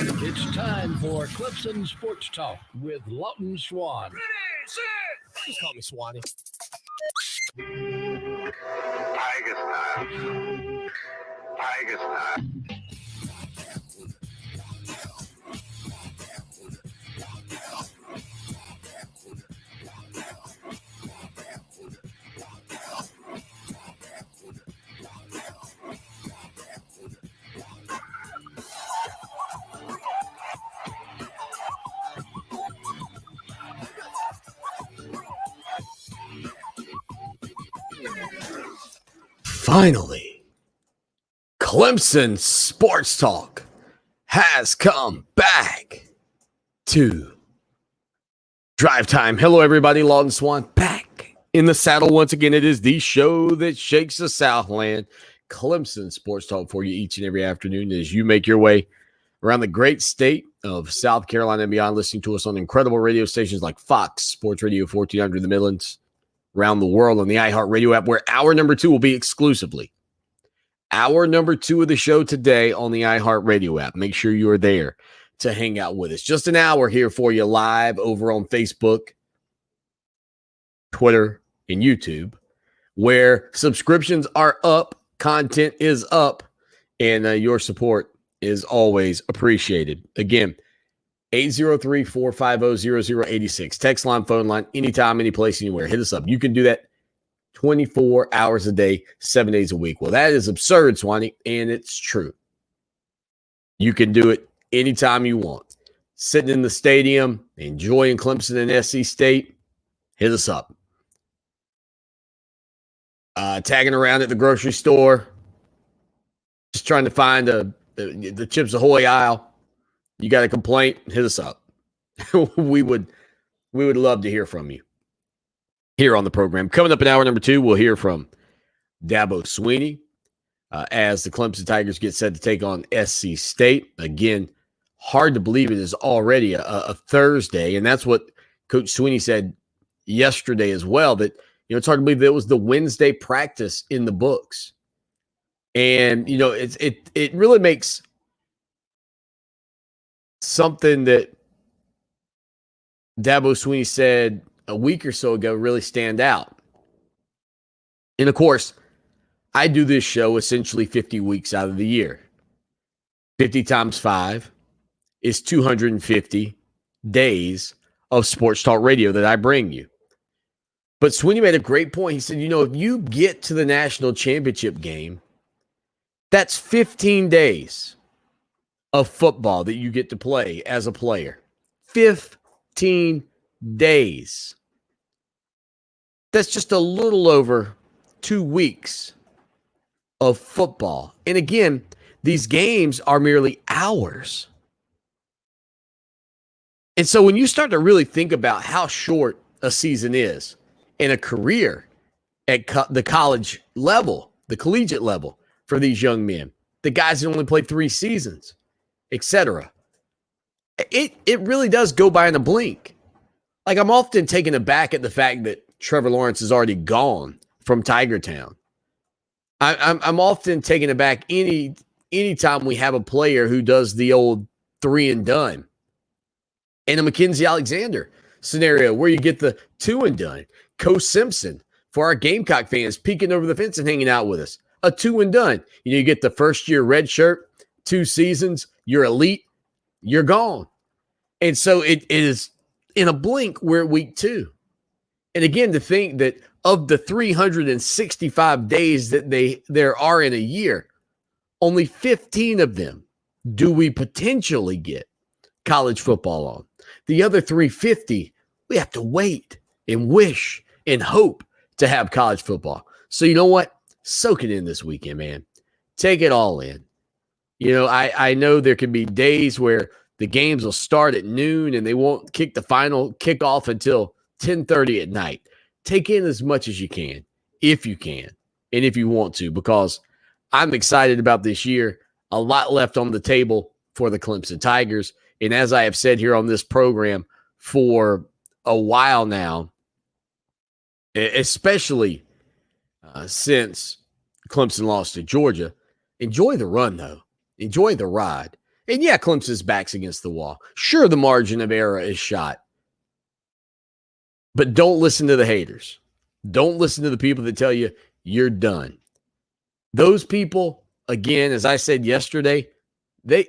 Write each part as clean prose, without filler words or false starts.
It's time for Clemson Sports Talk with Lawton Swan. Ready, set. Just call me Swanee. Tiger style. Tiger style. Finally, Clemson Sports Talk has come back to Drive Time. Hello, everybody. Lawton Swan back in the saddle once again. It is the show that shakes the Southland. Clemson Sports Talk for you each and every afternoon as you make your way around the great state of South Carolina and beyond, listening to us on incredible radio stations like Fox Sports Radio 1400 in the Midlands, around the world on the iHeartRadio app, where hour number 2 will be exclusively hour number 2 of the show today on the iHeartRadio app. Make sure you are there to hang out with us. Just an hour here for you live over on Facebook, Twitter, and YouTube, where subscriptions are up, content is up, and your support is always appreciated. Again, 803-450-0086. Text line, phone line, anytime, any place, anywhere. Hit us up. You can do that 24 hours a day, 7 days a week. Well, that is absurd, Swanee, and it's true. You can do it anytime you want. Sitting in the stadium, enjoying Clemson and SC State, hit us up. Tagging around at the grocery store, just trying to find the Chips Ahoy aisle. You got a complaint, hit us up. we would love to hear from you here on the program. Coming up in hour number 2, we'll hear from Dabo Swinney as the Clemson Tigers get set to take on SC State. Again, hard to believe it is already a Thursday, and that's what Coach Swinney said yesterday as well, that it's hard to believe that it was the Wednesday practice in the books. And, it really makes something that Dabo Swinney said a week or so ago really stand out. And of course, I do this show essentially 50 weeks out of the year. 50 times 5 is 250 days of sports talk radio that I bring you. But Swinney made a great point. He said, if you get to the national championship game, that's 15 days of football that you get to play as a player. 15 days. That's just a little over 2 weeks of football. And again, these games are merely hours. And so when you start to really think about how short a season is and a career at the college level, the collegiate level for these young men, the guys that only played 3 seasons, etc. It really does go by in a blink. Like, I'm often taken aback at the fact that Trevor Lawrence is already gone from Tiger Town. I'm often taken aback anytime we have a player who does the old 3 and done. And a Mackenzie Alexander scenario where you get the 2 and done. Coach Simpson, for our Gamecock fans, peeking over the fence and hanging out with us. A 2 and done. You get the first year red shirt, 2 seasons, you're elite, you're gone. And so it is in a blink, we're at week 2. And again, to think that of the 365 days that there are in a year, only 15 of them do we potentially get college football on. The other 350, we have to wait and wish and hope to have college football. So you know what? Soak it in this weekend, man. Take it all in. I know there can be days where the games will start at noon and they won't kick the final kickoff until 10:30 at night. Take in as much as you can, if you can, and if you want to, because I'm excited about this year. A lot left on the table for the Clemson Tigers. And as I have said here on this program for a while now, especially since Clemson lost to Georgia, enjoy the run, though. Enjoy the ride. And yeah, Clemson's back's against the wall. Sure, the margin of error is shot. But don't listen to the haters. Don't listen to the people that tell you you're done. Those people, again, as I said yesterday, the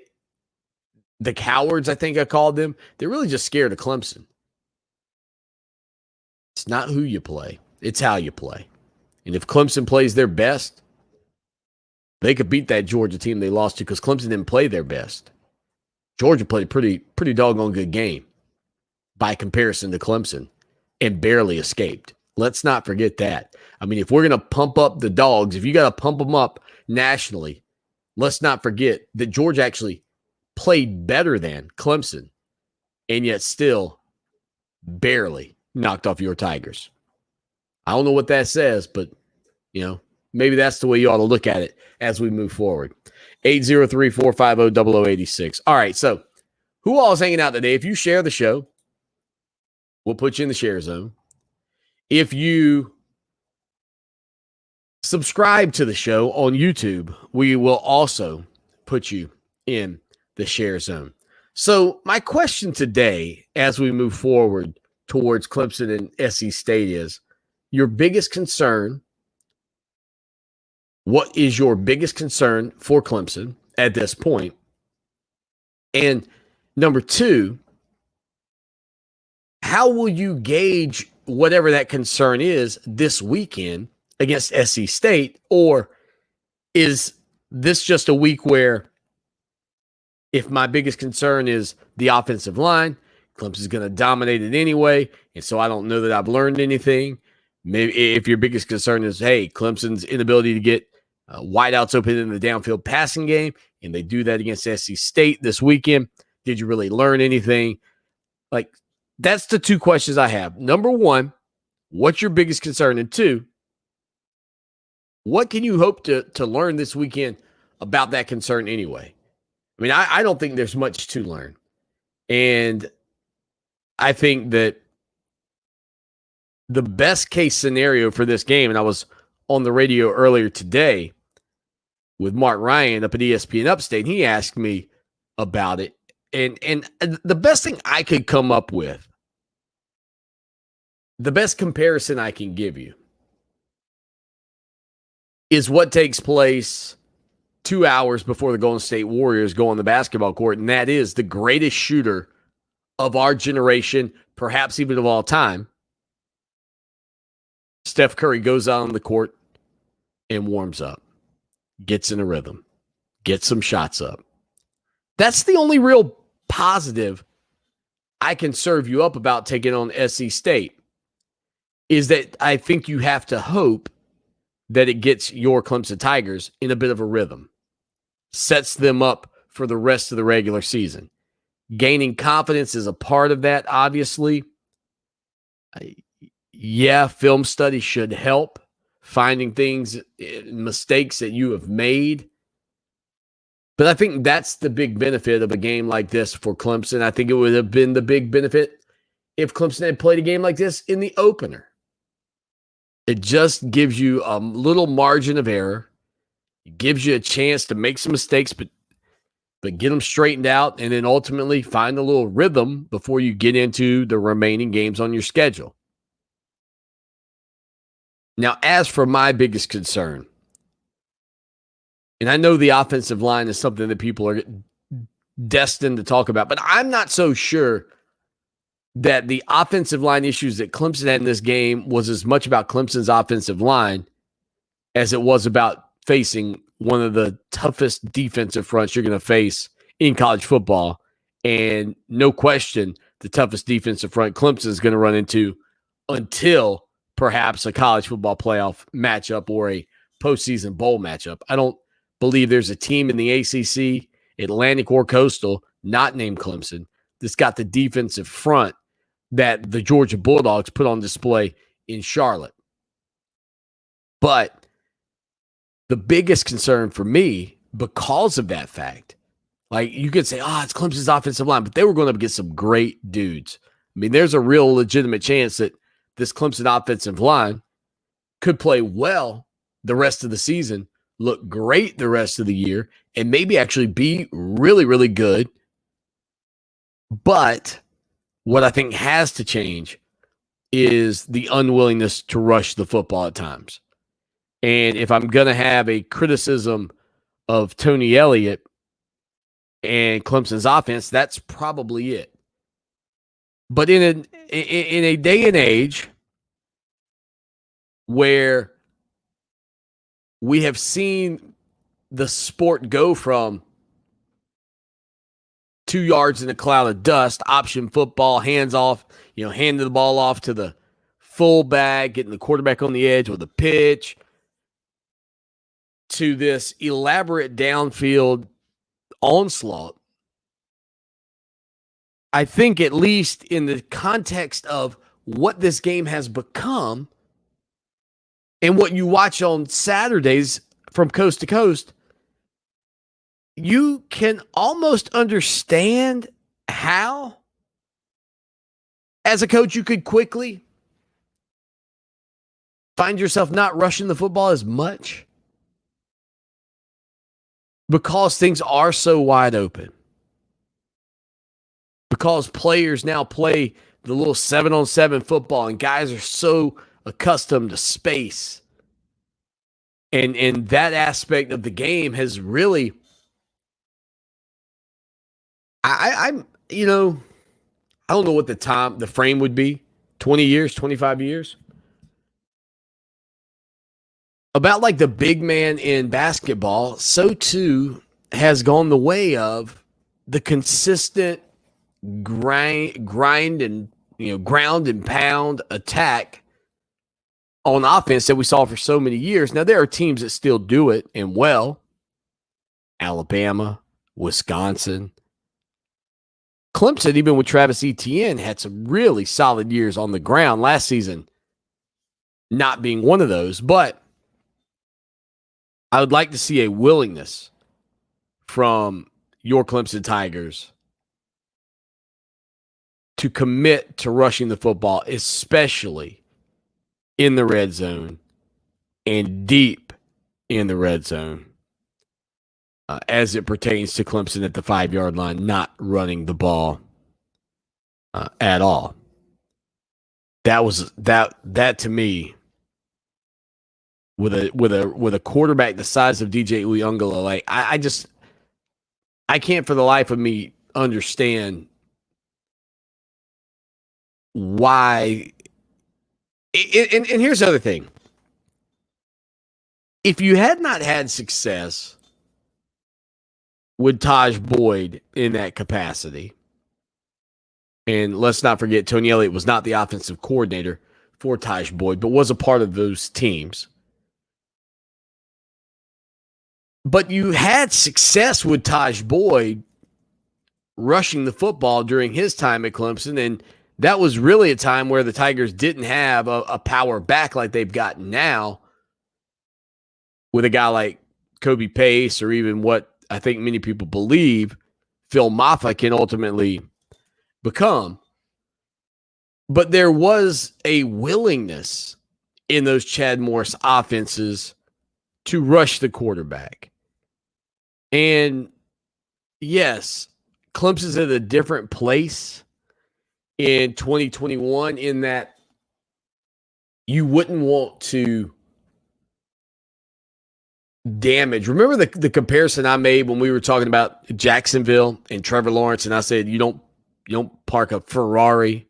cowards, I think I called them, they're really just scared of Clemson. It's not who you play. It's how you play. And if Clemson plays their best, they could beat that Georgia team they lost to because Clemson didn't play their best. Georgia played a pretty doggone good game by comparison to Clemson and barely escaped. Let's not forget that. I mean, if we're going to pump up the dogs, if you got to pump them up nationally, let's not forget that Georgia actually played better than Clemson and yet still barely knocked off your Tigers. I don't know what that says, but, maybe that's the way you ought to look at it as we move forward. 803-450-0086. All right, so who all is hanging out today? If you share the show, we'll put you in the share zone. If you subscribe to the show on YouTube, we will also put you in the share zone. So my question today, as we move forward towards Clemson and SC State, is your biggest concern. What is your biggest concern for Clemson at this point? And number two, how will you gauge whatever that concern is this weekend against SC State? Or is this just a week where if my biggest concern is the offensive line, Clemson's going to dominate it anyway, and so I don't know that I've learned anything? Maybe if your biggest concern is, hey, Clemson's inability to get wideouts open in the downfield passing game, and they do that against SC State this weekend, did you really learn anything? Like, that's the two questions I have. Number one, what's your biggest concern? And two, what can you hope to learn this weekend about that concern anyway? I mean, I don't think there's much to learn. And I think that the best case scenario for this game, and I was on the radio earlier today with Mark Ryan up at ESPN Upstate, and he asked me about it. And the best thing I could come up with, the best comparison I can give you, is what takes place 2 hours before the Golden State Warriors go on the basketball court, and that is the greatest shooter of our generation, perhaps even of all time. Steph Curry goes out on the court and warms up, gets in a rhythm, gets some shots up. That's the only real positive I can serve you up about taking on SC State, is that I think you have to hope that it gets your Clemson Tigers in a bit of a rhythm, sets them up for the rest of the regular season. Gaining confidence is a part of that, obviously. Yeah, film study should help, finding things, mistakes that you have made. But I think that's the big benefit of a game like this for Clemson. I think it would have been the big benefit if Clemson had played a game like this in the opener. It just gives you a little margin of error. It gives you a chance to make some mistakes, but get them straightened out, and then ultimately find a little rhythm before you get into the remaining games on your schedule. Now, as for my biggest concern, and I know the offensive line is something that people are destined to talk about, but I'm not so sure that the offensive line issues that Clemson had in this game was as much about Clemson's offensive line as it was about facing one of the toughest defensive fronts you're going to face in college football. And no question, the toughest defensive front Clemson is going to run into until perhaps a college football playoff matchup or a postseason bowl matchup. I don't believe there's a team in the ACC, Atlantic or Coastal, not named Clemson, that's got the defensive front that the Georgia Bulldogs put on display in Charlotte. But the biggest concern for me, because of that fact, like you could say, it's Clemson's offensive line, but they were going to get some great dudes. I mean, there's a real legitimate chance that this Clemson offensive line could play well the rest of the season, look great the rest of the year, and maybe actually be really, really good. But what I think has to change is the unwillingness to rush the football at times. And if I'm going to have a criticism of Tony Elliott and Clemson's offense, that's probably it. But in a day and age where we have seen the sport go from 2 yards in a cloud of dust, option football, hands off, handing the ball off to the fullback, getting the quarterback on the edge with a pitch, to this elaborate downfield onslaught. I think at least in the context of what this game has become and what you watch on Saturdays from coast to coast, you can almost understand how, as a coach, you could quickly find yourself not rushing the football as much because things are so wide open. Because players now play the little 7-on-7 football and guys are so accustomed to space. And that aspect of the game has really, I don't know what the frame would be, 20 years, 25 years. About like the big man in basketball, so too has gone the way of the consistent grind and ground and pound attack on offense that we saw for so many years. Now there are teams that still do it and well. Alabama, Wisconsin, Clemson, even with Travis Etienne, had some really solid years on the ground last season, not being one of those. But I would like to see a willingness from your Clemson Tigers to commit to rushing the football, especially in the red zone and deep in the red zone as it pertains to Clemson at the 5-yard line, not running the ball at all. That to me, with a quarterback the size of DJ Uyunglele, like I can't for the life of me understand why. And here's the other thing. If you had not had success with Taj Boyd in that capacity, and let's not forget Tony Elliott was not the offensive coordinator for Taj Boyd, but was a part of those teams. But you had success with Taj Boyd rushing the football during his time at Clemson, and that was really a time where the Tigers didn't have a power back like they've got now with a guy like Kobe Pace, or even what I think many people believe Phil Maffa can ultimately become. But there was a willingness in those Chad Morris offenses to rush the quarterback. And yes, Clemson's at a different place in 2021 in that you wouldn't want to damage. Remember the comparison I made when we were talking about Jacksonville and Trevor Lawrence, and I said you don't park a Ferrari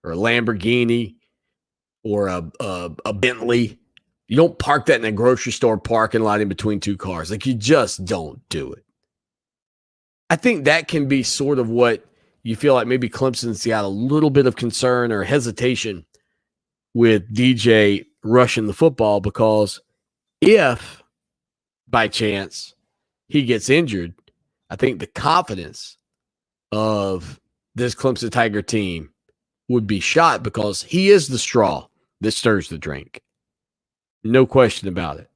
or a Lamborghini or a Bentley. You don't park that in a grocery store parking lot in between two cars. Like, you just don't do it. I think that can be sort of what you feel like maybe Clemson's got a little bit of concern or hesitation with DJ rushing the football, because if by chance he gets injured, I think the confidence of this Clemson Tiger team would be shot, because he is the straw that stirs the drink. No question about it.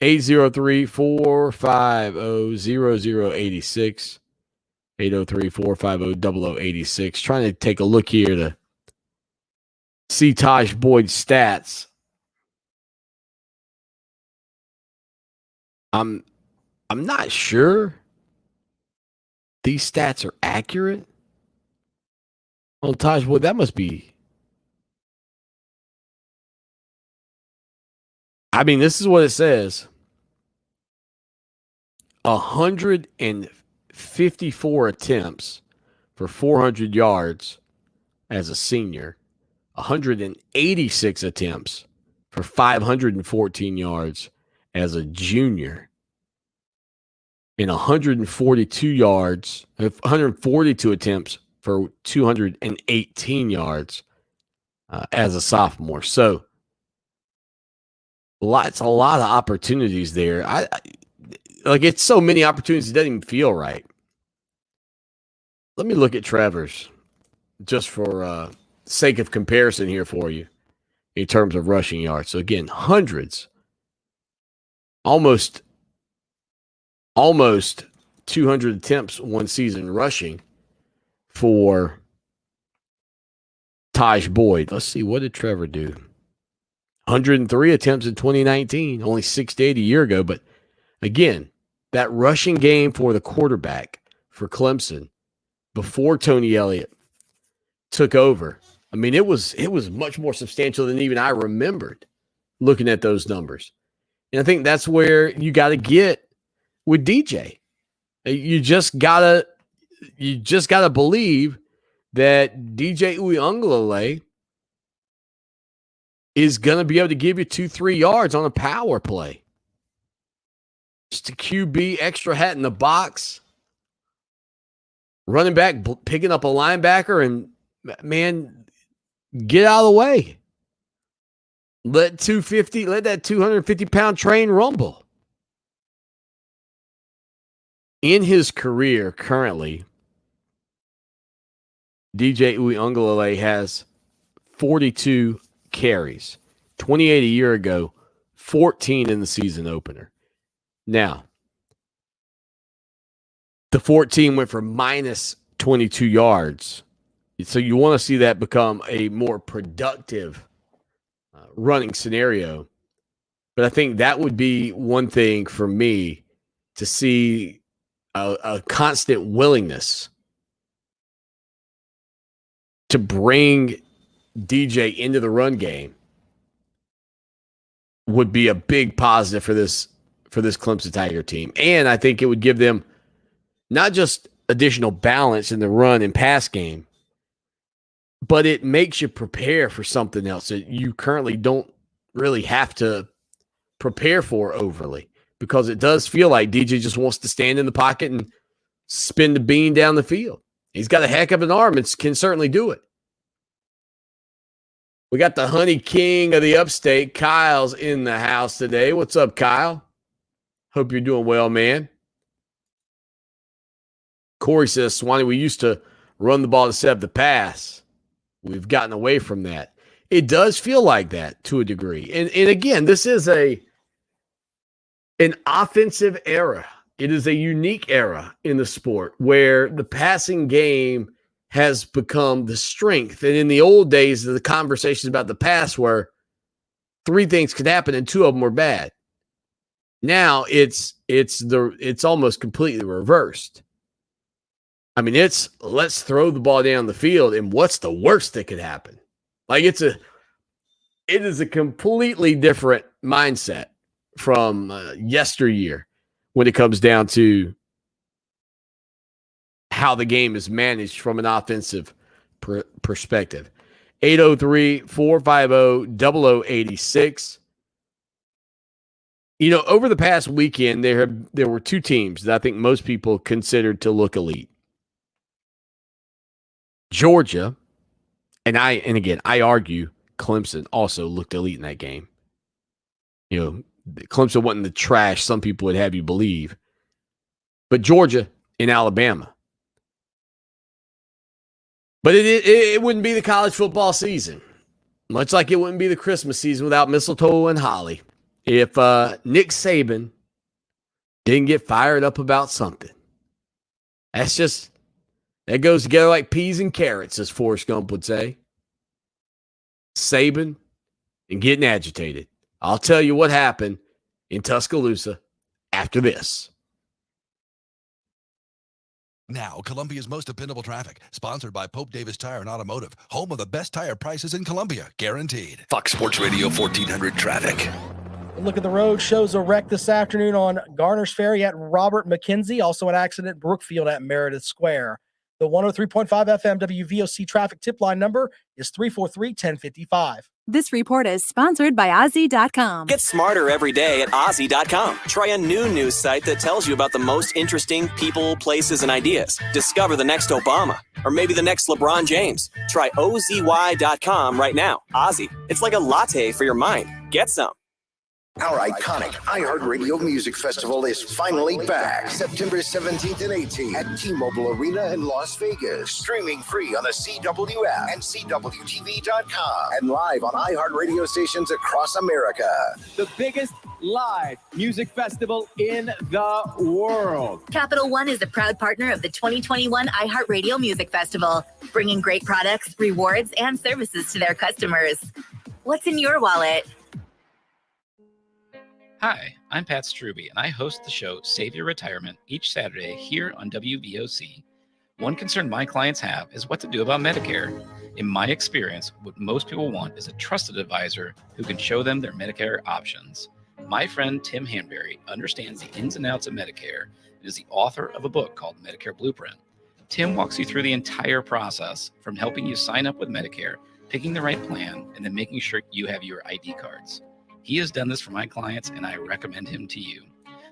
803-450-0086. 803-450-0086. Trying to take a look here to see Taj Boyd's stats. I'm I'm not sure these stats are accurate. Oh, Taj, boy, that must be. I mean, this is what it says. 154 attempts for 400 yards as a senior. 186 attempts for 514 yards as a junior. And 142 attempts for 218 yards as a sophomore. So a lot of opportunities there. Like it's so many opportunities, it doesn't even feel right. Let me look at Trevor's just for sake of comparison here for you in terms of rushing yards. So again, hundreds, almost 200 attempts one season rushing for Taj Boyd. Let's see, what did Trevor do? 103 attempts in 2019, only 68 a year ago. But again, that rushing game for the quarterback for Clemson before Tony Elliott took over, I mean, it was much more substantial than even I remembered looking at those numbers. And I think that's where you got to get with DJ. You just gotta believe that DJ Uiagalelei is going to be able to give you 2-3 yards on a power play. Just a QB extra hat in the box. Running back picking up a linebacker and, man, get out of the way. Let that 250-pound train rumble. In his career currently, DJ Uiagalelei has 42 carries, 28 a year ago, 14 in the season opener. Now, the 14 went for minus 22 yards. So you want to see that become a more productive running scenario. But I think that would be one thing for me to see a constant willingness to bring DJ into the run game would be a big positive for this Clemson Tiger team. And I think it would give them not just additional balance in the run and pass game, but it makes you prepare for something else that you currently don't really have to prepare for overly, because it does feel like DJ just wants to stand in the pocket and spin the bean down the field. He's got a heck of an arm and can certainly do it. We got the Honey King of the Upstate. Kyle's in the house today. What's up, Kyle? Hope you're doing well, man. Corey says, Swanee, we used to run the ball to set up the pass. We've gotten away from that. It does feel like that to a degree. And again, this is an offensive era. It is a unique era in the sport where the passing game has become the strength. And in the old days, the conversations about the pass were 3 things could happen and 2 of them were bad. Now it's almost completely reversed. I mean, it's let's throw the ball down the field, and what's the worst that could happen? Like it is a completely different mindset from yesteryear when it comes down to how the game is managed from an offensive perspective. 803-450-0086. You know, over the past weekend, there were 2 teams that I think most people considered to look elite. Georgia, and again, I argue Clemson also looked elite in that game. You know, Clemson wasn't the trash some people would have you believe. But Georgia and Alabama. But it wouldn't be the college football season, much like it wouldn't be the Christmas season without mistletoe and holly, if Nick Saban didn't get fired up about something. That goes together like peas and carrots, as Forrest Gump would say. Saban and getting agitated. I'll tell you what happened in Tuscaloosa after this. Now, Columbia's most dependable traffic, sponsored by Pope Davis Tire and Automotive, home of the best tire prices in Columbia, guaranteed. Fox Sports Radio 1400 traffic. Look at the road shows a wreck this afternoon on Garner's Ferry at Robert McKenzie. Also an accident at Brookfield at Meredith Square. The 103.5 FM WVOC traffic tip line number is 343-1055. This report is sponsored by Ozzy.com. Get smarter every day at Ozzy.com. Try a new news site that tells you about the most interesting people, places, and ideas. Discover the next Obama, or maybe the next LeBron James. Try OZY.com right now. Ozzy, it's like a latte for your mind. Get some. Our iconic iHeartRadio Music Festival is finally back, September 17th and 18th at T-Mobile Arena in Las Vegas. Streaming free on the CW app and CWTV.com and live on iHeartRadio stations across America. The biggest live music festival in the world. Capital One is a proud partner of the 2021 iHeartRadio Music Festival, bringing great products, rewards, and services to their customers. What's in your wallet? Hi, I'm Pat Struby, and I host the show Save Your Retirement each Saturday here on WVOC. One concern my clients have is what to do about Medicare. In my experience, what most people want is a trusted advisor who can show them their Medicare options. My friend Tim Hanberry understands the ins and outs of Medicare and is the author of a book called Medicare Blueprint. Tim walks you through the entire process, from helping you sign up with Medicare, picking the right plan, and then making sure you have your ID cards. He has done this for my clients, and I recommend him to you.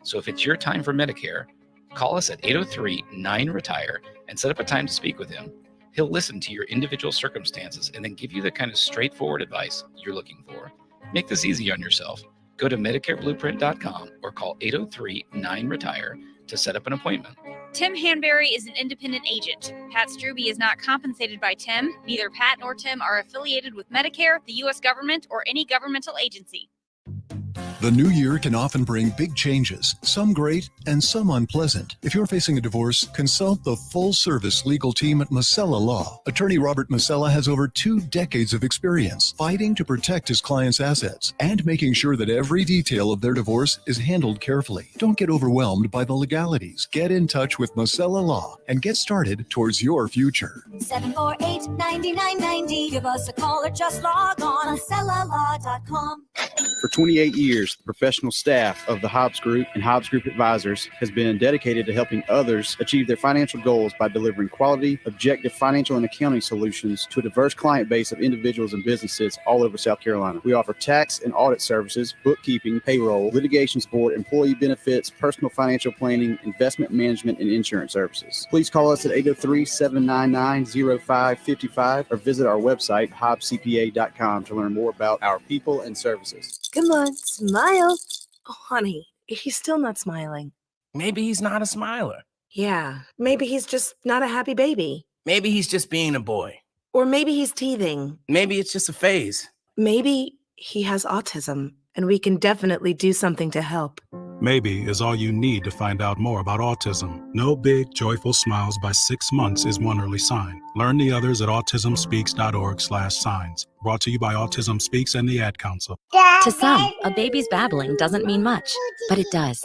So if it's your time for Medicare, call us at 803-9-RETIRE and set up a time to speak with him. He'll listen to your individual circumstances and then give you the kind of straightforward advice you're looking for. Make this easy on yourself. Go to MedicareBlueprint.com or call 803-9-RETIRE to set up an appointment. Tim Hanberry is an independent agent. Pat Struby is not compensated by Tim. Neither Pat nor Tim are affiliated with Medicare, the U.S. government, or any governmental agency. The new year can often bring big changes, some great and some unpleasant. If you're facing a divorce, consult the full-service legal team at Masella Law. Attorney Robert Masella has over 2 decades of experience fighting to protect his clients' assets and making sure that every detail of their divorce is handled carefully. Don't get overwhelmed by the legalities. Get in touch with Masella Law and get started towards your future. 748-9990. Give us a call or just log on MasellaLaw.com. For 28 years, the professional staff of the Hobbs Group and Hobbs Group Advisors has been dedicated to helping others achieve their financial goals by delivering quality, objective financial and accounting solutions to a diverse client base of individuals and businesses all over South Carolina. We offer tax and audit services, bookkeeping, payroll, litigation support, employee benefits, personal financial planning, investment management, and insurance services. Please call us at 803-799-0555 or visit our website, hobbscpa.com, to learn more about our people and services. Come on, smile. Oh, honey, he's still not smiling. Maybe he's not a smiler. Yeah, maybe he's just not a happy baby. Maybe he's just being a boy. Or maybe he's teething. Maybe it's just a phase. Maybe he has autism, and we can definitely do something to help. Maybe is all you need to find out more about autism. No big, joyful smiles by 6 months is one early sign. Learn the others at autismspeaks.org/signs. Brought to you by Autism Speaks and the Ad Council. To some, a baby's babbling doesn't mean much, but it does.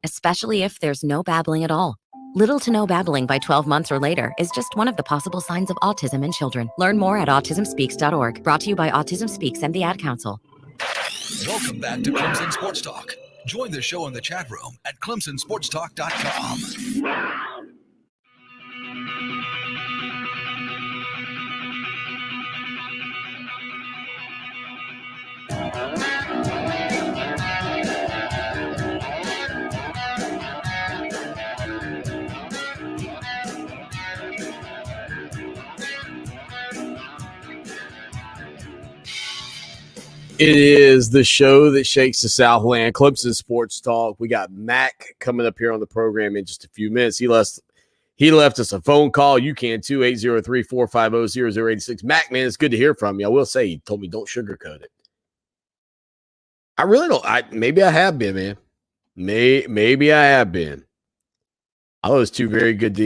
Especially if there's no babbling at all. Little to no babbling by 12 months or later is just one of the possible signs of autism in children. Learn more at autismspeaks.org. Brought to you by Autism Speaks and the Ad Council. Welcome back to Clemson Sports Talk. Join the show in the chat room at ClemsonSportsTalk.com. It is the show that shakes the Southland, Clemson Sports Talk. We got Mac coming up here on the program in just a few minutes. He left us a phone call. You can too, 803-450-0086. Mac, man, it's good to hear from you. I will say, he told me don't sugarcoat it. I really don't. Maybe I have been, man. Maybe I have been. I those two very good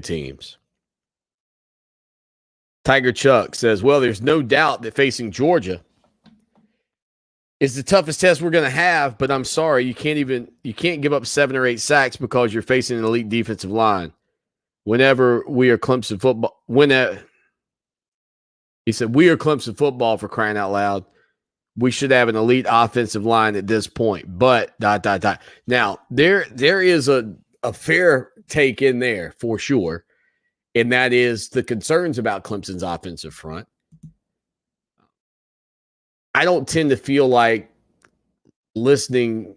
teams. Tiger Chuck says, well, there's no doubt that facing Georgia It's the toughest test we're going to have, but I'm sorry, you can't give up 7 or 8 sacks because you're facing an elite defensive line. Whenever we are Clemson football, he said, we are Clemson football, for crying out loud. We should have an elite offensive line at this point, but ... Now, there is a fair take in there for sure, and that is the concerns about Clemson's offensive front. I don't tend to feel like, listening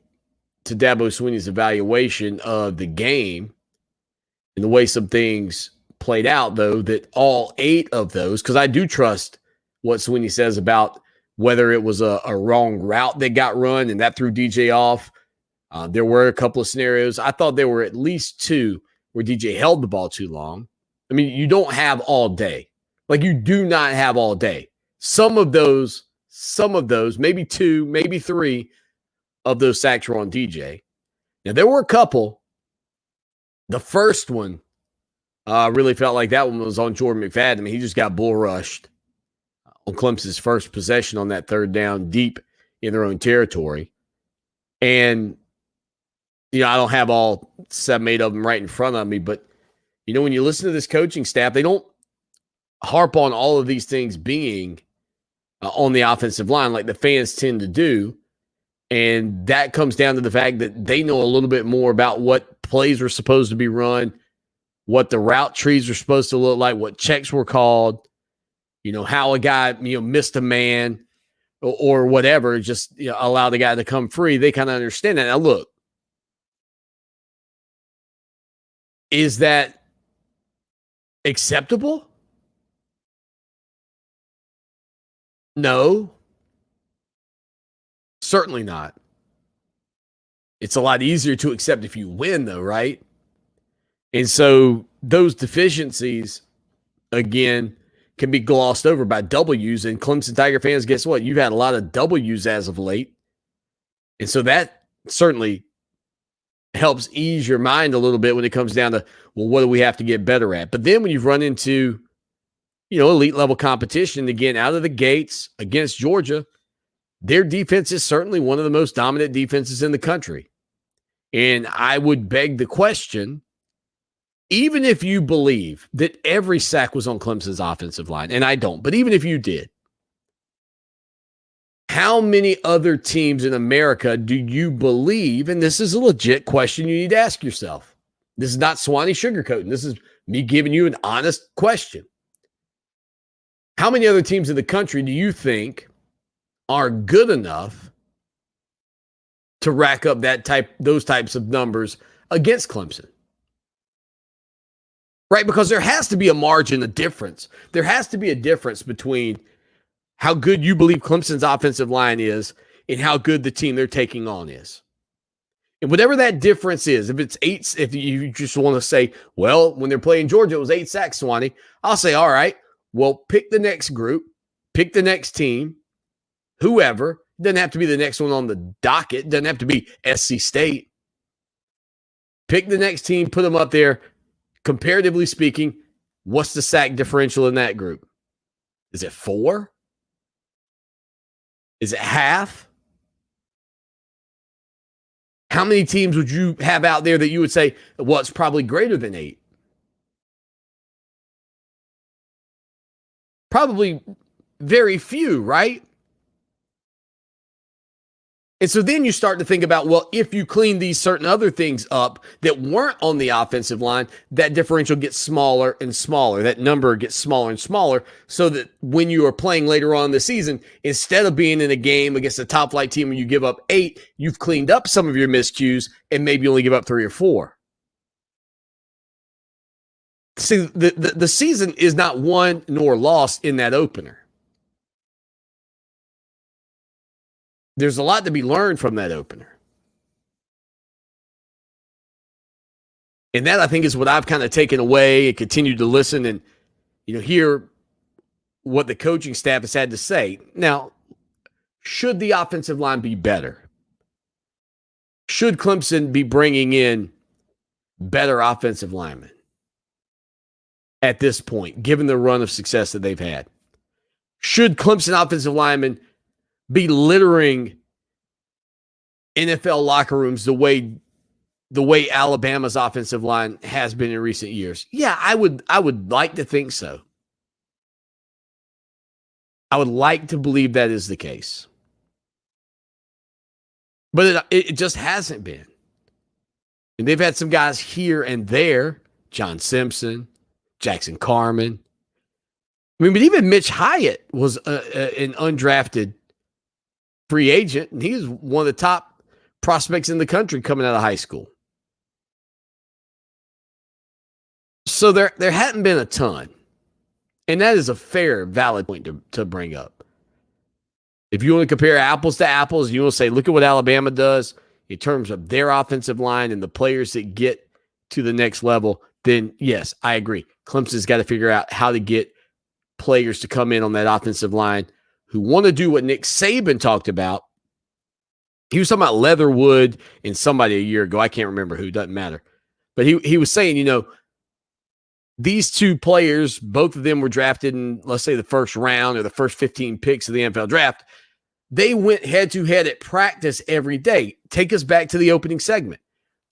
to Dabo Swinney's evaluation of the game and the way some things played out, though, that all 8 of those, because I do trust what Swinney says about whether it was a wrong route that got run and that threw DJ off. There were a couple of scenarios. I thought there were at least 2 where DJ held the ball too long. I mean, you don't have all day. Like, you do not have all day. Some of those, maybe 2, maybe 3 of those sacks were on DJ. Now, there were a couple. The first one really felt like that one was on Jordan McFadden. I mean, he just got bull rushed on Clemson's first possession on that 3rd down deep in their own territory. And, I don't have all 7, 8 of them right in front of me, but, when you listen to this coaching staff, they don't harp on all of these things being on the offensive line like the fans tend to do. And that comes down to the fact that they know a little bit more about what plays were supposed to be run, what the route trees were supposed to look like, what checks were called, how a guy, missed a man or whatever, just allow the guy to come free. They kind of understand that. Now, look, is that acceptable? No. Certainly not. It's a lot easier to accept if you win, though, right? And so those deficiencies, again, can be glossed over by W's. And Clemson Tiger fans, guess what? You've had a lot of W's as of late. And so that certainly helps ease your mind a little bit when it comes down to, well, what do we have to get better at? But then when you've run into, elite level competition, again, out of the gates against Georgia, their defense is certainly one of the most dominant defenses in the country. And I would beg the question, even if you believe that every sack was on Clemson's offensive line, and I don't, but even if you did, how many other teams in America do you believe, and this is a legit question you need to ask yourself. This is not Swanee sugarcoating. This is me giving you an honest question. How many other teams in the country do you think are good enough to rack up those types of numbers against Clemson? Right? Because there has to be a margin of difference. There has to be a difference between how good you believe Clemson's offensive line is and how good the team they're taking on is. And whatever that difference is, if it's 8, if you just want to say, well, when they're playing Georgia, it was 8 sacks, Swanee, I'll say, all right, well, pick the next group, pick the next team, whoever. It doesn't have to be the next one on the docket. It doesn't have to be SC State. Pick the next team, put them up there. Comparatively speaking, what's the sack differential in that group? Is it 4? Is it half? How many teams would you have out there that you would say, well, it's probably greater than 8? Probably very few, right? And so then you start to think about, well, if you clean these certain other things up that weren't on the offensive line, that differential gets smaller and smaller. That number gets smaller and smaller so that when you are playing later on in the season, instead of being in a game against a top-flight team where you give up 8, you've cleaned up some of your miscues and maybe only give up 3 or 4. See, the season is not won nor lost in that opener. There's a lot to be learned from that opener. And that, I think, is what I've kind of taken away and continued to listen and, hear what the coaching staff has had to say. Now, should the offensive line be better? Should Clemson be bringing in better offensive linemen at this point, given the run of success that they've had? Should Clemson offensive linemen be littering NFL locker rooms the way Alabama's offensive line has been in recent years? Yeah, I would like to think so. I would like to believe that is the case. But it just hasn't been. And they've had some guys here and there, John Simpson, Jackson Carman. I mean, but even Mitch Hyatt was an undrafted free agent, and he was one of the top prospects in the country coming out of high school. So there hadn't been a ton. And that is a fair, valid point to bring up. If you want to compare apples to apples, you want to say, look at what Alabama does in terms of their offensive line and the players that get to the next level, then yes, I agree. Clemson's got to figure out how to get players to come in on that offensive line who want to do what Nick Saban talked about. He was talking about Leatherwood and somebody a year ago. I can't remember who, doesn't matter. But he was saying, these two players, both of them were drafted in, let's say, the first round or the first 15 picks of the NFL draft. They went head-to-head at practice every day. Take us back to the opening segment.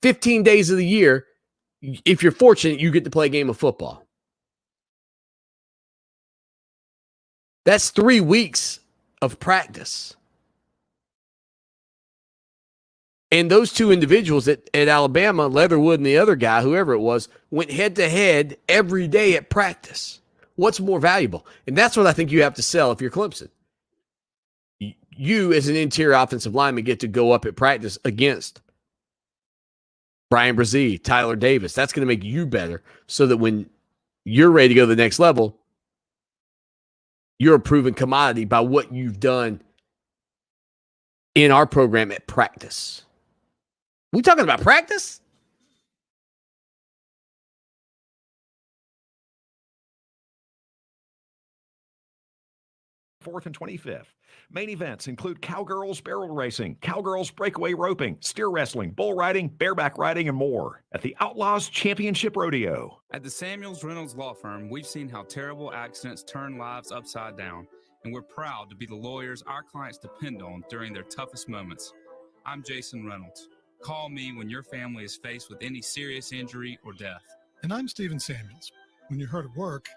15 days of the year, if you're fortunate, you get to play a game of football. That's 3 weeks of practice. And those two individuals at Alabama, Leatherwood and the other guy, whoever it was, went head-to-head every day at practice. What's more valuable? And that's what I think you have to sell if you're Clemson. You, as an interior offensive lineman, get to go up at practice against Brian Brzee, Tyler Davis. That's going to make you better so that when you're ready to go to the next level, you're a proven commodity by what you've done in our program at practice. We talking about practice? Fourth and 25th. Main events include cowgirls barrel racing, cowgirls breakaway roping, steer wrestling, bull riding, bareback riding, and more at the Outlaws Championship Rodeo. At the Samuels Reynolds Law Firm, we've seen how terrible accidents turn lives upside down, and we're proud to be the lawyers our clients depend on during their toughest moments. I'm Jason Reynolds. Call me when your family is faced with any serious injury or death. And I'm Stephen Samuels. When you're hurt at work,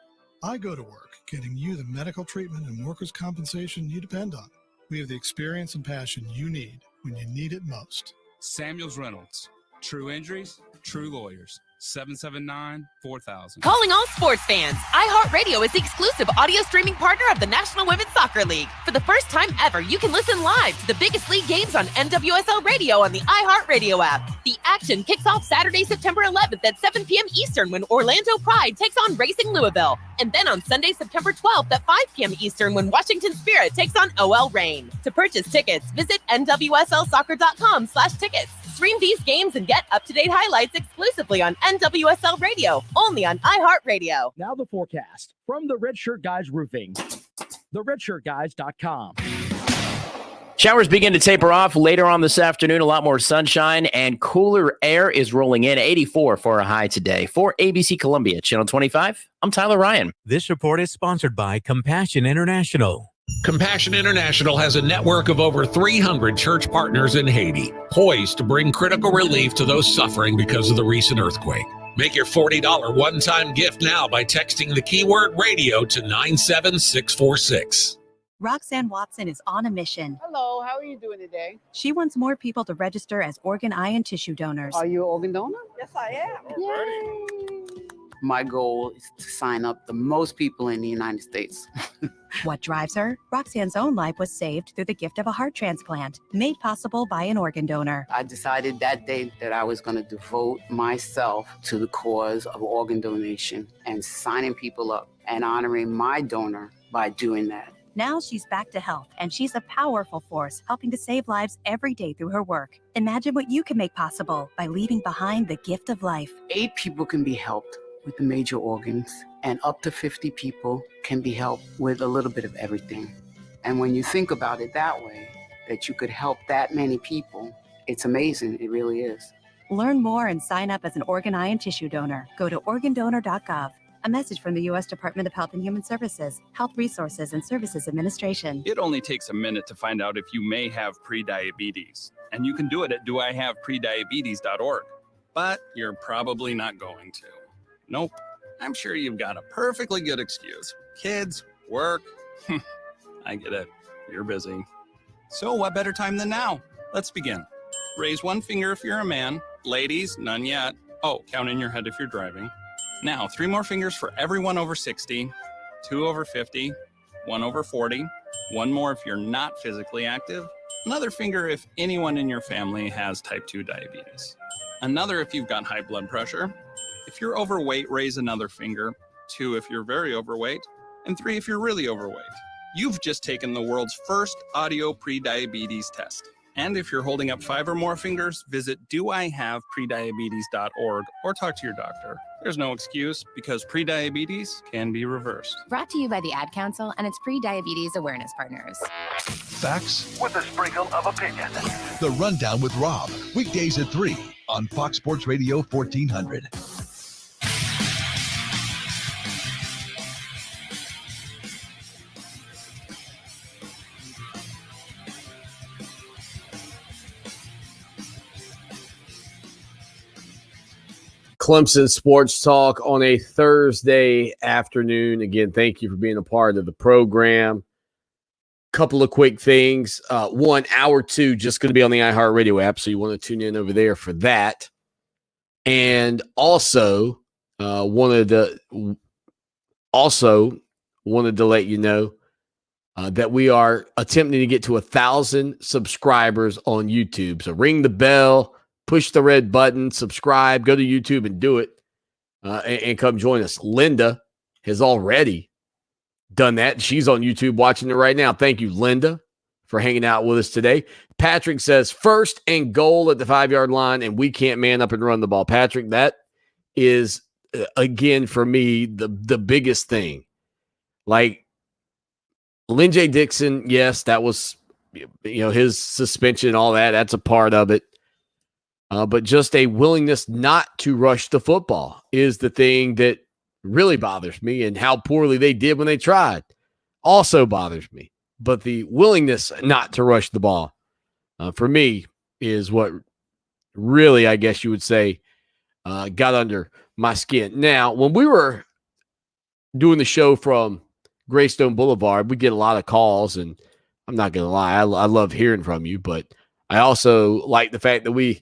I go to work, getting you the medical treatment and workers' compensation you depend on. We have the experience and passion you need when you need it most. Samuels Reynolds. True injuries, true lawyers. 779-4000. Calling all sports fans. iHeartRadio is the exclusive audio streaming partner of the National Women's Soccer League. For the first time ever, you can listen live to the biggest league games on NWSL Radio on the iHeartRadio app. The action kicks off Saturday, September 11th at 7 p.m. Eastern when Orlando Pride takes on Racing Louisville. And then on Sunday, September 12th at 5 p.m. Eastern when Washington Spirit takes on OL Reign. To purchase tickets, visit nwslsoccer.com/tickets. Stream these games and get up-to-date highlights exclusively on NWSL Radio, only on iHeartRadio. Now the forecast from the Red Shirt Guys Roofing, theredshirtguys.com. Showers begin to taper off later on this afternoon. A lot more sunshine and cooler air is rolling in. 84 for a high today. For ABC Columbia, Channel 25, I'm Tyler Ryan. This report is sponsored by Compassion International. Compassion International has a network of over 300 church partners in Haiti, poised to bring critical relief to those suffering because of the recent earthquake. Make your $40 one-time gift now by texting the keyword radio to 97646. Roxanne Watson is on a mission. Hello, how are you doing today? She wants more people to register as organ, eye, and tissue donors. Are you an organ donor? Yes, I am. Yay. My goal is to sign up the most people in the United States. What drives her? Roxanne's own life was saved through the gift of a heart transplant, made possible by an organ donor. I decided that day that I was going to devote myself to the cause of organ donation and signing people up and honoring my donor by doing that. Now she's back to health, and she's a powerful force helping to save lives every day through her work. Imagine what you can make possible by leaving behind the gift of life. 8 people can be helped with the major organs, and up to 50 people can be helped with a little bit of everything. And when you think about it that way, that you could help that many people, it's amazing. It really is. Learn more and sign up as an organ, eye, and tissue donor. Go to organdonor.gov. A message from the U.S. Department of Health and Human Services, Health Resources and Services Administration. It only takes a minute to find out if you may have prediabetes, and you can do it at doihaveprediabetes.org. But you're probably not going to. Nope. I'm sure you've got a perfectly good excuse. Kids, work. I get it. You're busy. So what better time than now? Let's begin. Raise one finger if you're a man. Ladies, none yet. Oh, count in your head if you're driving. Now, 3 more fingers for everyone over 60, 2 over 50, 1 over 40, 1 more if you're not physically active, another finger if anyone in your family has type 2 diabetes, another if you've got high blood pressure. If you're overweight, raise another finger, 2 if you're very overweight, and 3 if you're really overweight. You've just taken the world's first audio prediabetes test. And if you're holding up 5 or more fingers, visit doihaveprediabetes.org or talk to your doctor. There's no excuse because prediabetes can be reversed. Brought to you by the Ad Council and its pre-diabetes awareness partners. Facts with a sprinkle of opinion. The Rundown with Rob, weekdays at 3 on Fox Sports Radio 1400. Clemson Sports Talk on a Thursday afternoon. Again, thank you for being a part of the program. Couple of quick things. One, hour 2, just going to be on the iHeartRadio app, so you want to tune in over there for that. And also, wanted to let you know that we are attempting to get to 1,000 subscribers on YouTube. So ring the bell. Push the red button, subscribe, go to YouTube and do it, and come join us. Linda has already done that. She's on YouTube watching it right now. Thank you, Linda, for hanging out with us today. Patrick says, 1st and goal at the 5-yard line, and we can't man up and run the ball. Patrick, that is, again, for me, the biggest thing. Like, Lynn J. Dixon, yes, that was, his suspension and all that. That's a part of it. But just a willingness not to rush the football is the thing that really bothers me, and how poorly they did when they tried also bothers me. But the willingness not to rush the ball, for me, is what really, I guess you would say, got under my skin. Now, when we were doing the show from Greystone Boulevard, we get a lot of calls, and I'm not going to lie, I love hearing from you, but I also like the fact that we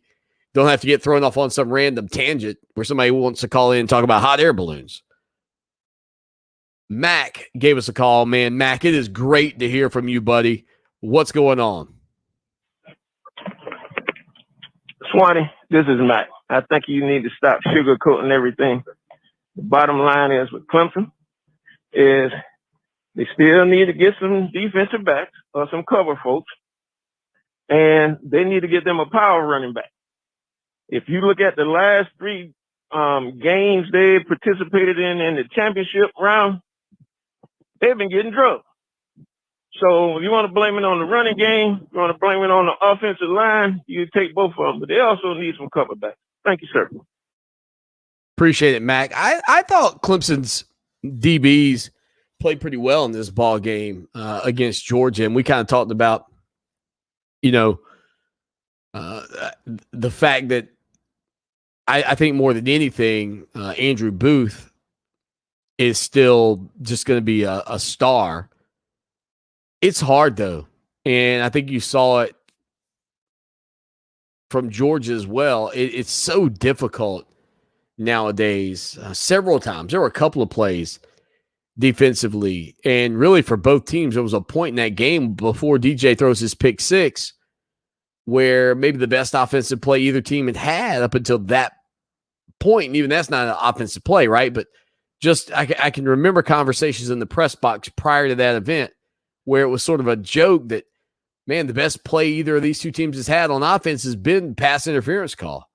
don't have to get thrown off on some random tangent where somebody wants to call in and talk about hot air balloons. Mac gave us a call. Man, Mac, it is great to hear from you, buddy. What's going on? Swanee, this is Mac. I think you need to stop sugarcoating everything. The bottom line is with Clemson is they still need to get some defensive backs or some cover folks, and they need to get them a power running back. If you look at the last 3 games they participated in the championship round, they've been getting drugged. So if you want to blame it on the running game, you want to blame it on the offensive line, you take both of them. But they also need some cover back. Thank you, sir. Appreciate it, Mac. I thought Clemson's DBs played pretty well in this ball game against Georgia, and we kind of talked about, the fact that I think more than anything, Andrew Booth is still just going to be a star. It's hard, though, and I think you saw it from Georgia as well. It's so difficult nowadays. Several times. There were a couple of plays defensively, and really for both teams, there was a point in that game before DJ throws his pick 6 where maybe the best offensive play either team had up until that point, and even that's not an offensive play, right? But just I can remember conversations in the press box prior to that event where it was sort of a joke that, man, the best play either of these two teams has had on offense has been pass interference call.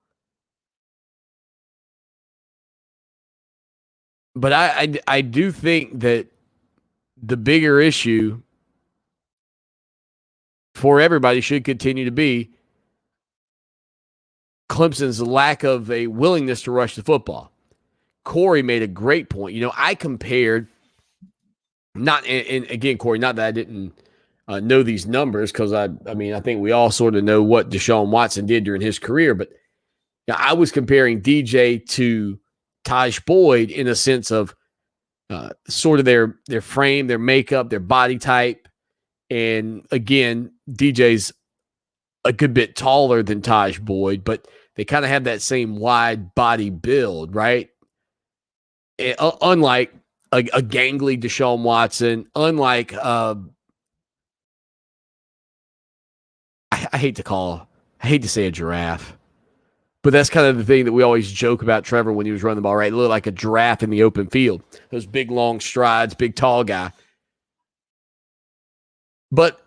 But I do think that the bigger issue for everybody should continue to be Clemson's lack of a willingness to rush the football. Corey made a great point. I compared and again, Corey, not that I didn't know these numbers, because I think we all sort of know what Deshaun Watson did during his career, but I was comparing DJ to Taj Boyd in a sense of sort of their frame, their makeup, their body type. And again, DJ's a good bit taller than Taj Boyd, but they kind of have that same wide body build, right? Unlike a gangly Deshaun Watson, unlike I hate to say a giraffe, but that's kind of the thing that we always joke about Trevor when he was running the ball, right? It looked like a giraffe in the open field. Those big, long strides, big, tall guy. But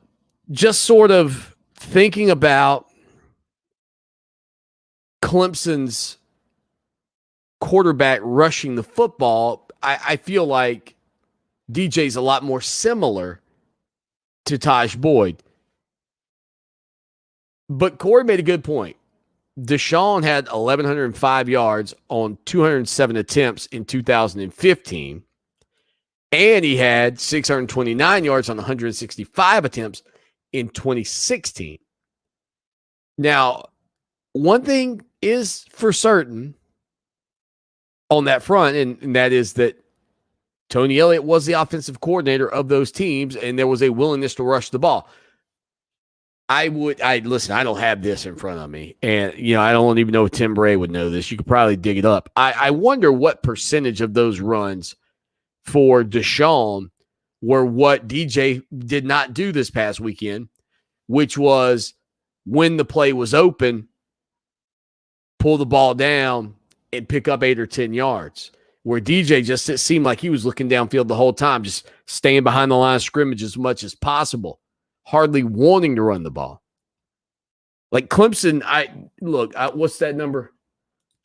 just sort of thinking about Clemson's quarterback rushing the football, I feel like DJ's a lot more similar to Taj Boyd. But Corey made a good point. Deshaun had 1,105 yards on 207 attempts in 2015, and he had 629 yards on 165 attempts in 2016. Now, one thing is for certain on that front, and that is that Tony Elliott was the offensive coordinator of those teams, and there was a willingness to rush the ball. Listen, I don't have this in front of me, and I don't even know if Tim Bray would know this. You could probably dig it up. I wonder what percentage of those runs for Deshaun were what DJ did not do this past weekend, which was when the play was open, pull the ball down and pick up 8 or 10 yards. Where DJ just, it seemed like he was looking downfield the whole time, just staying behind the line of scrimmage as much as possible, hardly wanting to run the ball. Like Clemson, what's that number?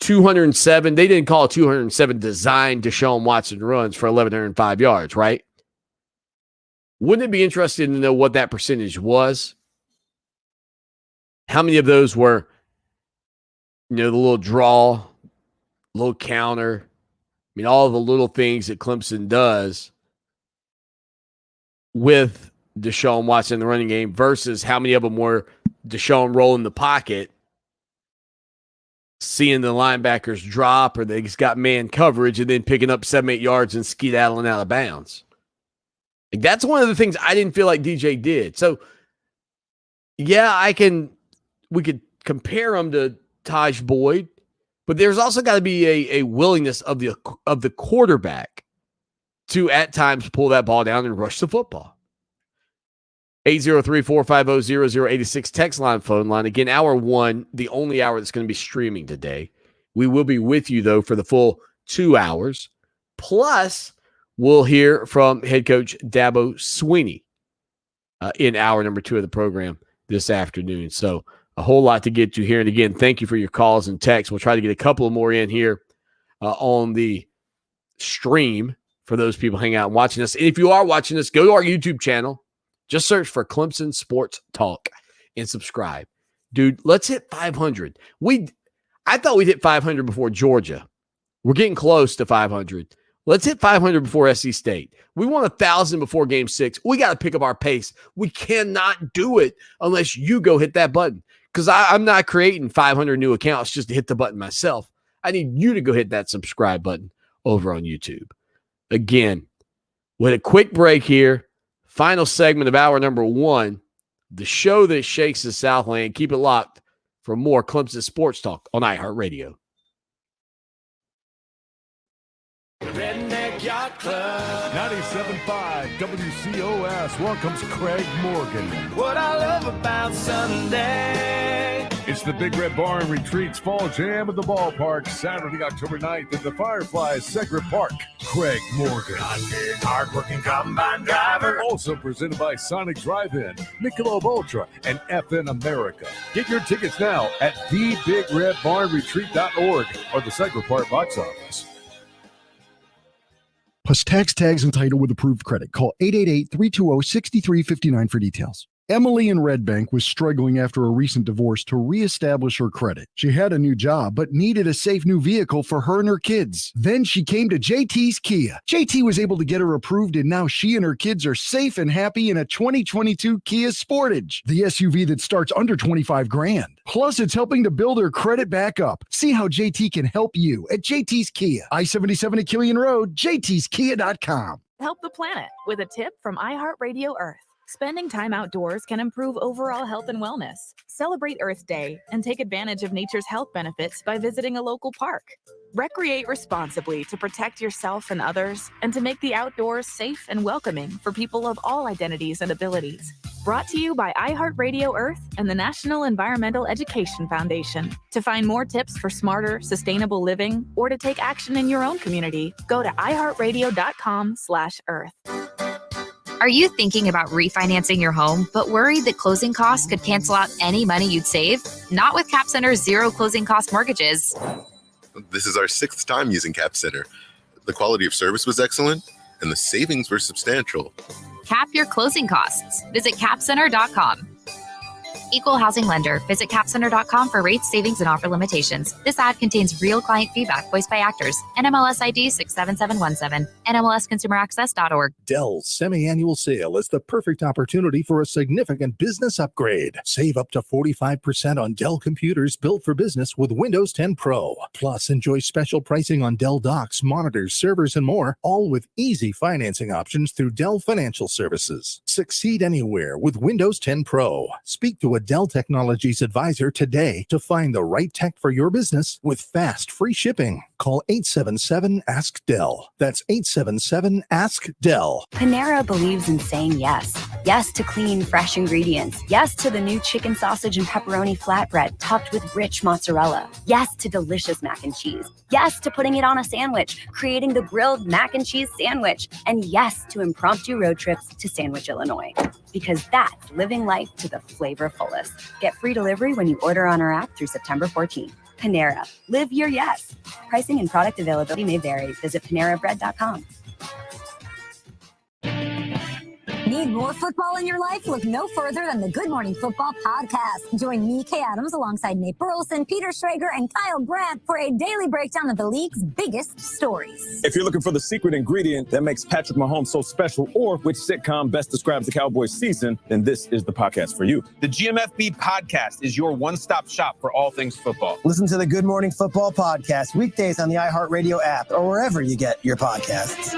207. They didn't call it 207 designed Deshaun Watson runs for 1,105 yards, right? Wouldn't it be interesting to know what that percentage was? How many of those were, the little draw, little counter, all the little things that Clemson does with Deshaun Watson in the running game versus how many of them were Deshaun rolling the pocket, seeing the linebackers drop, or they just got man coverage and then picking up 7-8 yards and skedaddling out of bounds. That's one of the things I didn't feel like DJ did. So, yeah, we could compare him to Taj Boyd, but there's also got to be a willingness of the quarterback to at times pull that ball down and rush the football. 803-450-0086 text line, phone line. Again, hour one, the only hour that's going to be streaming today. We will be with you, though, for the full 2 hours. Plus, we'll hear from head coach Dabo Swinney in hour number 2 of the program this afternoon. So a whole lot to get to here. And again, thank you for your calls and texts. We'll try to get a couple more in here on the stream for those people hanging out and watching us. And if you are watching us, go to our YouTube channel. Just search for Clemson Sports Talk and subscribe. Dude, let's hit 500. I thought we'd hit 500 before Georgia. We're getting close to 500. Let's hit 500 before SC State. We want 1,000 before Game 6. We got to pick up our pace. We cannot do it unless you go hit that button, because I'm not creating 500 new accounts just to hit the button myself. I need you to go hit that subscribe button over on YouTube. Again, with a quick break here, final segment of hour number 1, the show that shakes the Southland. Keep it locked for more Clemson Sports Talk on iHeartRadio. Redneck Yacht Club 97.5 WCOS welcomes Craig Morgan. What I love about Sunday. It's the Big Red Barn Retreats Fall Jam at the Ballpark, Saturday, October 9th at the Fireflies, Segre Park. Craig Morgan. Hard-working combine driver. Also presented by Sonic Drive-In, Michelob Ultra, and FN America. Get your tickets now at thebigredbarnretreat.org or the Segre Park box office. Plus tags and title with approved credit. Call 888-320-6359 for details. Emily in Red Bank was struggling after a recent divorce to reestablish her credit. She had a new job, but needed a safe new vehicle for her and her kids. Then she came to JT's Kia. JT was able to get her approved, and now she and her kids are safe and happy in a 2022 Kia Sportage, the SUV that starts under 25 grand. Plus, it's helping to build her credit back up. See how JT can help you at JT's Kia. I-77 at Killian Road, jtskia.com. Help the planet with a tip from iHeartRadio Earth. Spending time outdoors can improve overall health and wellness. Celebrate Earth Day and take advantage of nature's health benefits by visiting a local park. Recreate responsibly to protect yourself and others, and to make the outdoors safe and welcoming for people of all identities and abilities. Brought to you by iHeartRadio Earth and the National Environmental Education Foundation. To find more tips for smarter, sustainable living, or to take action in your own community, go to iHeartRadio.com/Earth. Are you thinking about refinancing your home, but worried that closing costs could cancel out any money you'd save? Not with Cap Center's zero closing cost mortgages. This is our 6th time using Cap Center. The quality of service was excellent, and the savings were substantial. Cap your closing costs. Visit capcenter.com. Equal housing lender. Visit capcenter.com for rates, savings, and offer limitations. This ad contains real client feedback voiced by actors. NMLS ID 67717. NMLSconsumeraccess.org. Dell's semi-annual sale is the perfect opportunity for a significant business upgrade. Save up to 45% on Dell computers built for business with Windows 10 Pro. Plus, enjoy special pricing on Dell docks, monitors, servers, and more, all with easy financing options through Dell Financial Services. Succeed anywhere with Windows 10 Pro. Speak to a Dell Technologies advisor today to find the right tech for your business with fast, free shipping. Call 877-ASK-DELL. That's 877-ASK-DELL. Panera believes in saying yes. Yes to clean, fresh ingredients. Yes to the new chicken sausage and pepperoni flatbread topped with rich mozzarella. Yes to delicious mac and cheese. Yes to putting it on a sandwich, creating the grilled mac and cheese sandwich. And yes to impromptu road trips to Sandwich, Illinois. Because that's living life to the flavor fullest. Get free delivery when you order on our app through September 14th. Panera. Live your yes. Pricing and product availability may vary. Visit PaneraBread.com. Need more football in your life? Look no further than the Good Morning Football podcast. Join me, Kay Adams, alongside Nate Burleson, Peter Schrager, and Kyle Brandt for a daily breakdown of the league's biggest stories. If you're looking for the secret ingredient that makes Patrick Mahomes so special, or which sitcom best describes the Cowboys season, then this is the podcast for you. The GMFB podcast is your one-stop shop for all things football. Listen to the Good Morning Football podcast weekdays on the iHeartRadio app or wherever you get your podcasts.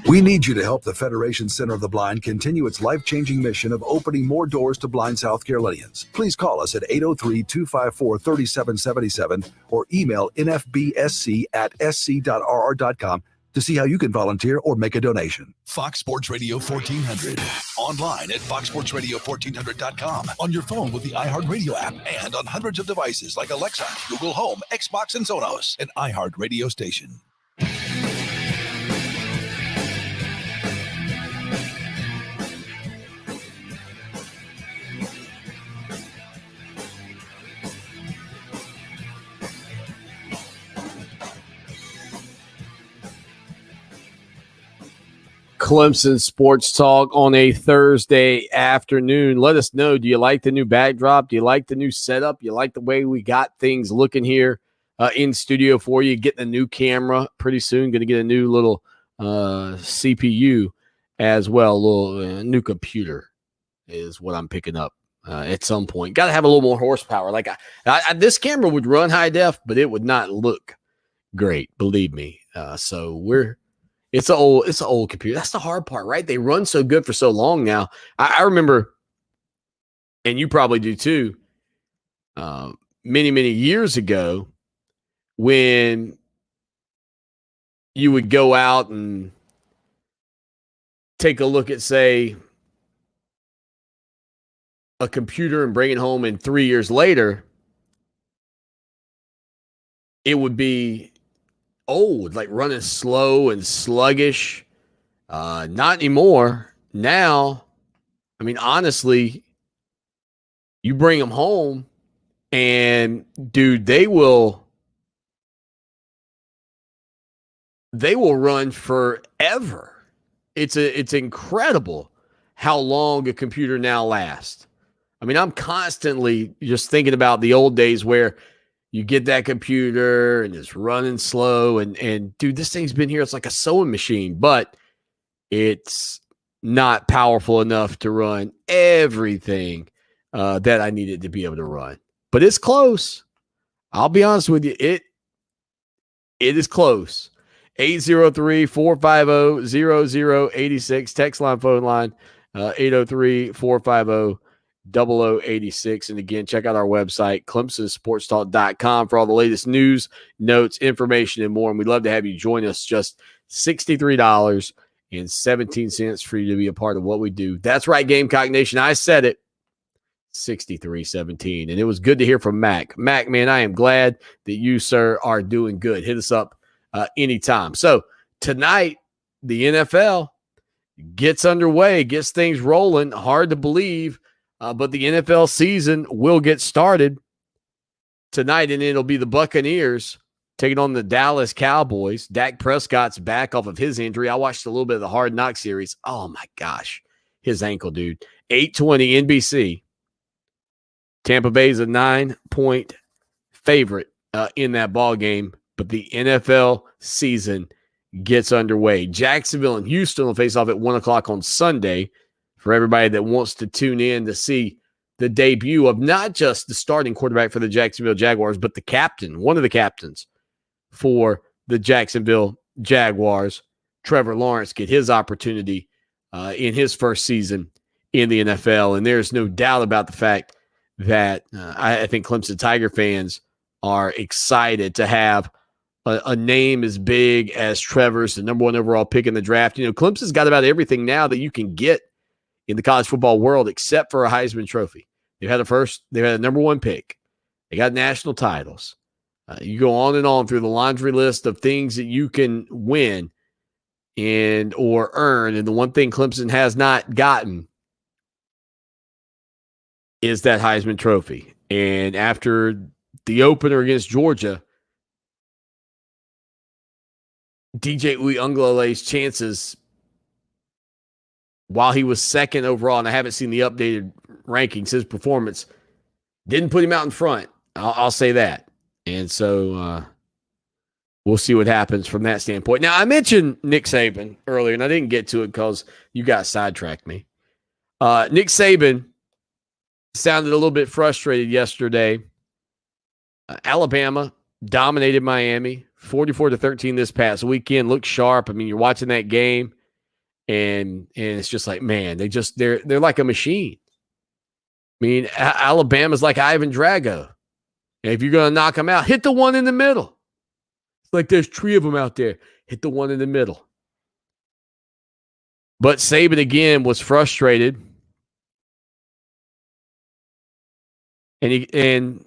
We need you to help the Federation Center of the Blind continue its life-changing mission of opening more doors to blind South Carolinians. Please call us at 803-254-3777 or email nfbsc@sc.rr.com to see how you can volunteer or make a donation. Fox Sports Radio 1400. Online at foxsportsradio1400.com. On your phone with the iHeartRadio app and on hundreds of devices like Alexa, Google Home, Xbox, and Sonos. An iHeartRadio station. Clemson Sports Talk on a Thursday afternoon. Let us know, do you like the new backdrop? Do you like the new setup? You like the way we got things looking here in studio for you? Getting a new camera pretty soon. Going to get a new little CPU as well. A little new computer is what I'm picking up at some point. Got to have a little more horsepower. Like this camera would run high def, but it would not look great, believe me. It's an old computer. That's the hard part, right? They run so good for so long now. I remember, and you probably do too, many, many years ago when you would go out and take a look at, say, a computer and bring it home, and 3 years later, it would be old, like running slow and sluggish. Not anymore. Now, I mean, honestly, you bring them home and dude, they will run forever. It's incredible how long a computer now lasts. I mean, I'm constantly just thinking about the old days where you get that computer and it's running slow. And dude, this thing's been here. It's like a sewing machine, but it's not powerful enough to run everything that I needed to be able to run. But it's close. I'll be honest with you. It is close. 803-450-0086. Text line, phone line, 803-450-0086. And again, check out our website, clemsonsportstalk.com, for all the latest news, notes, information, and more. And we'd love to have you join us. Just $63.17 for you to be a part of what we do. That's right, Gamecock Nation. I said it. 63-17. And it was good to hear from Mac. Mac, man, I am glad that you, sir, are doing good. Hit us up anytime. So tonight, the NFL gets underway, gets things rolling. Hard to believe, but the NFL season will get started tonight, and it'll be the Buccaneers taking on the Dallas Cowboys. Dak Prescott's back off of his injury. I watched a little bit of the Hard Knock series. Oh, my gosh. His ankle, dude. 8:20 NBC. Tampa Bay is a 9-point favorite in that ball game, but the NFL season gets underway. Jacksonville and Houston will face off at 1 o'clock on Sunday for everybody that wants to tune in to see the debut of not just the starting quarterback for the Jacksonville Jaguars, but the captain, one of the captains for the Jacksonville Jaguars, Trevor Lawrence, get his opportunity in his first season in the NFL. And there's no doubt about the fact that I think Clemson Tiger fans are excited to have a name as big as Trevor's, the number 1 overall pick in the draft. You know, Clemson's got about everything now that you can get in the college football world except for a Heisman Trophy. They've had a number 1 pick. They got national titles. You go on and on through the laundry list of things that you can win and or earn. And the one thing Clemson has not gotten is that Heisman Trophy. And after the opener against Georgia, DJ Uiagalelei's chances, while he was second overall, and I haven't seen the updated rankings, his performance didn't put him out in front. I'll say that. And so we'll see what happens from that standpoint. Now, I mentioned Nick Saban earlier, and I didn't get to it because you guys sidetracked me. Nick Saban sounded a little bit frustrated yesterday. Alabama dominated Miami 44-13 this past weekend. Looked sharp. I mean, you're watching that game, and it's just like, man, they're like a machine. I mean, Alabama's like Ivan Drago. And if you're going to knock them out, hit the one in the middle. It's like there's 3 of them out there. Hit the one in the middle. But Saban again was frustrated, and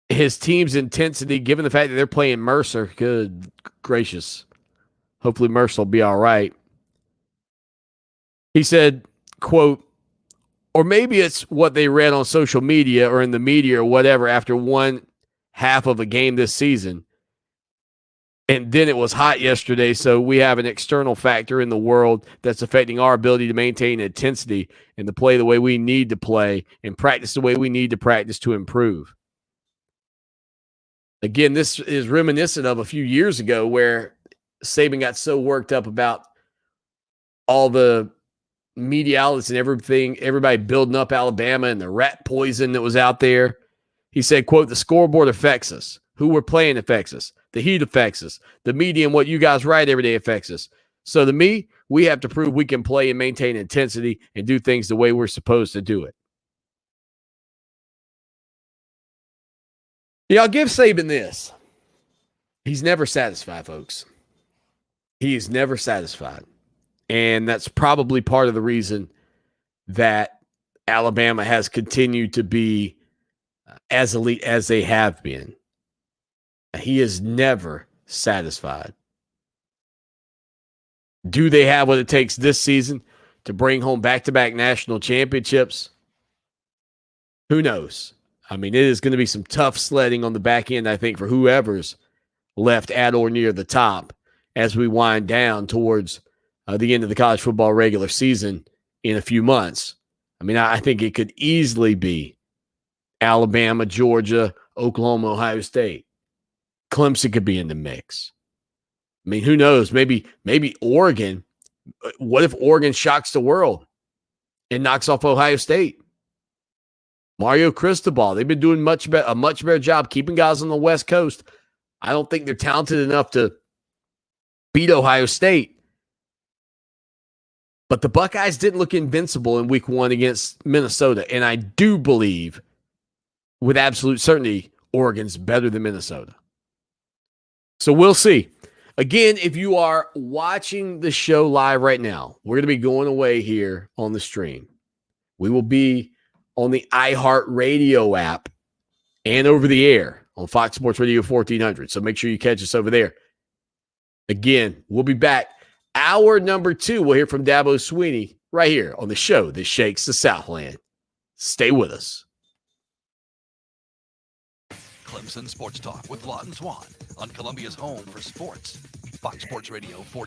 his team's intensity, given the fact that they're playing Mercer, good gracious, hopefully Mercer will be all right. He said, quote, or maybe it's what they read on social media or in the media or whatever after one half of a game this season. And then it was hot yesterday, so we have an external factor in the world that's affecting our ability to maintain intensity and to play the way we need to play and practice the way we need to practice to improve. Again, this is reminiscent of a few years ago where Saban got so worked up about all the media outlets and everything, everybody building up Alabama and the rat poison that was out there. He said, quote, the scoreboard affects us. Who we're playing affects us. The heat affects us. The media and what you guys write every day affects us. So to me, we have to prove we can play and maintain intensity and do things the way we're supposed to do it. Yeah, I'll give Saban this. He's never satisfied, folks. He is never satisfied. And that's probably part of the reason that Alabama has continued to be as elite as they have been. He is never satisfied. Do they have what it takes this season to bring home back-to-back national championships? Who knows? I mean, it is going to be some tough sledding on the back end, I think, for whoever's left at or near the top as we wind down towards the end of the college football regular season in a few months. I mean, I think it could easily be Alabama, Georgia, Oklahoma, Ohio State. Clemson could be in the mix. I mean, who knows? Maybe Oregon. What if Oregon shocks the world and knocks off Ohio State? Mario Cristobal, they've been doing a much better job keeping guys on the West Coast. I don't think they're talented enough to beat Ohio State. But the Buckeyes didn't look invincible in week 1 against Minnesota. And I do believe with absolute certainty Oregon's better than Minnesota. So we'll see. Again, if you are watching the show live right now, we're going to be going away here on the stream. We will be on the iHeartRadio app and over the air on Fox Sports Radio 1400. So make sure you catch us over there. Again, we'll be back. Hour number 2, we'll hear from Dabo Swinney right here on the show that shakes the Southland. Stay with us. Clemson Sports Talk with Lawton Swan on Columbia's home for sports. Fox Sports Radio 1400.